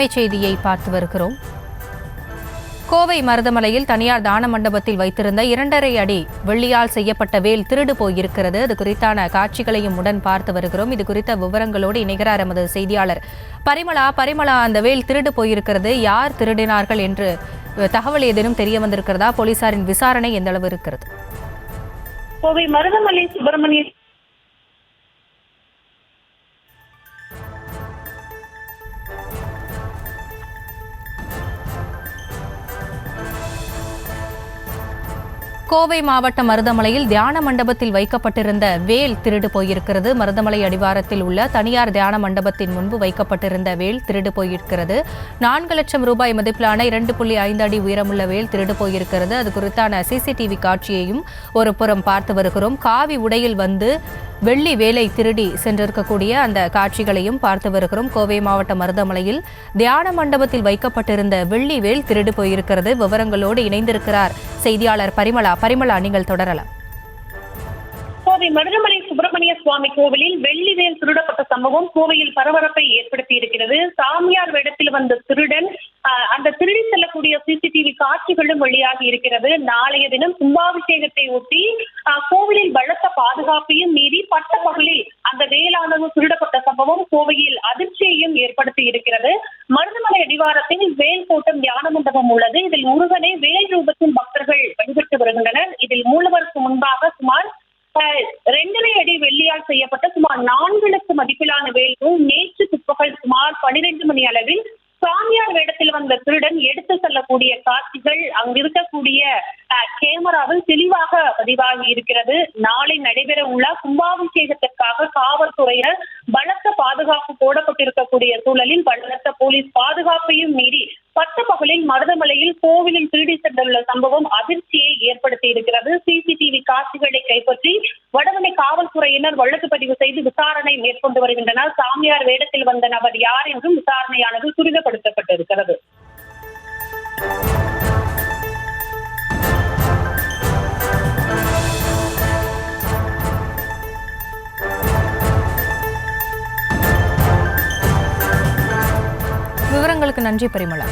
அண்மைச் செய்தியை பார்த்து வருகிறோம். கோவை மருதமலையில் தனியார் தான மண்டபத்தில் வைத்திருந்த 2.5 அடி வெள்ளியால் செய்யப்பட்ட வேல் திருடு போயிருக்கிறது. அது குறித்தான காட்சிகளையும் உடன் பார்த்து வருகிறோம். இது குறித்த விவரங்களோடு இணைகிறார் எமது செய்தியாளர் பரிமளா. அந்த வேல் திருடு போயிருக்கிறது, யார் திருடினார்கள் என்று தகவல் ஏதேனும் தெரிய வந்திருக்கிறதா? போலீசாரின் விசாரணை எந்த அளவு இருக்கிறது? கோவை மருதமலை சுப்பிரமணிய கோவை மாவட்டம் மருதமலையில் தியான மண்டபத்தில் வைக்கப்பட்டிருந்த வேல் திருடு போயிருக்கிறது. மருதமலை அடிவாரத்தில் உள்ள தனியார் தியான மண்டபத்தின் முன்பு வைக்கப்பட்டிருந்த வேல் திருடு போயிருக்கிறது. 4 லட்சம் ரூபாய் மதிப்பிலான 2.5 அடி உயரமுள்ள வேல் திருடு போயிருக்கிறது. அது குறித்தான சிசிடிவி காட்சியையும் ஒரு புறம் பார்த்து வருகிறோம். காவி உடையில் வந்து வெள்ளி வேலை திருடி சென்றிருக்கக்கூடிய அந்த காட்சிகளையும் பார்த்து வருகிறோம். கோவை மாவட்ட மருதமலையில் தியான மண்டபத்தில் வைக்கப்பட்டிருந்த வெள்ளி வேல் திருடு போயிருக்கிறது. விவரங்களோடு இணைந்திருக்கிறார் செய்தியாளர் பரிமளா, நீங்கள் தொடரலாம். கோவை மருதமலை சுப்பிரமணிய சுவாமி கோவிலில் வெள்ளி வேல் திருடப்பட்ட சம்பவம் கோவையில் பரபரப்பை ஏற்படுத்தி இருக்கிறது. சாமியார் வேடத்தில் வந்த திருடன் அந்த திருடி செல்லக்கூடிய சிசிடிவி காட்சிகளும் வெளியாகி இருக்கிறது. நாளைய தினம் கும்பாபிஷேகத்தை ஒட்டி கோவிலில் பலத்த பாதுகாப்பையும் மீறி பட்ட பகலில் அந்த வேலானது திருடப்பட்ட சம்பவம் கோவையில் அதிர்ச்சியையும் ஏற்படுத்தி இருக்கிறது. மருதமலை அடிவாரத்தில் வேல் கோட்டம் தியான மண்டபம் உள்ளது. இதில் முருகனை வேல் ரூபத்தில் பக்தர்கள் வழிபட்டு வருகின்றனர். இதில் மூலவருக்கு முன்பாக சுமார் 2.5 அடி வெள்ளியால் செய்யப்பட்ட சுமார் 4 லட்சம் மதிப்பிலான வேல்கள் நேற்று பிற்பகல் சுமார் 12 மணி அளவில் சாமியார் வேடத்தில் வந்த திருடன் எடுத்து செல்லக்கூடிய காட்சிகள் அங்கிருக்கக்கூடிய கேமராவில் தெளிவாக பதிவாகி இருக்கிறது. நாளை நடைபெற உள்ள கும்பாபிஷேகத்திற்காக காவல்துறையினர் பலத்த பாதுகாப்பு போடப்பட்டிருக்கக்கூடிய சூழலில் பலத்த போலீஸ் பாதுகாப்பையும் மீறி பட்ட பகலில் மருதமலையில் கோவிலில் திருடி சென்றுள்ள சம்பவம் அதிர்ச்சியை ஏற்படுத்தி இருக்கிறது. சிசிடிவி காட்சிகளை கைப்பற்றி வடமலை காவல்துறையினர் வழக்கு பதிவு செய்து விசாரணை மேற்கொண்டு வருகின்றனர். சாமியார் வேடத்தில் வந்த நபர் யார் என்றும் விசாரணையானது துரிதப்படுத்தப்பட்டிருக்கிறது. விவரங்களுக்கு நன்றி பரிமளா.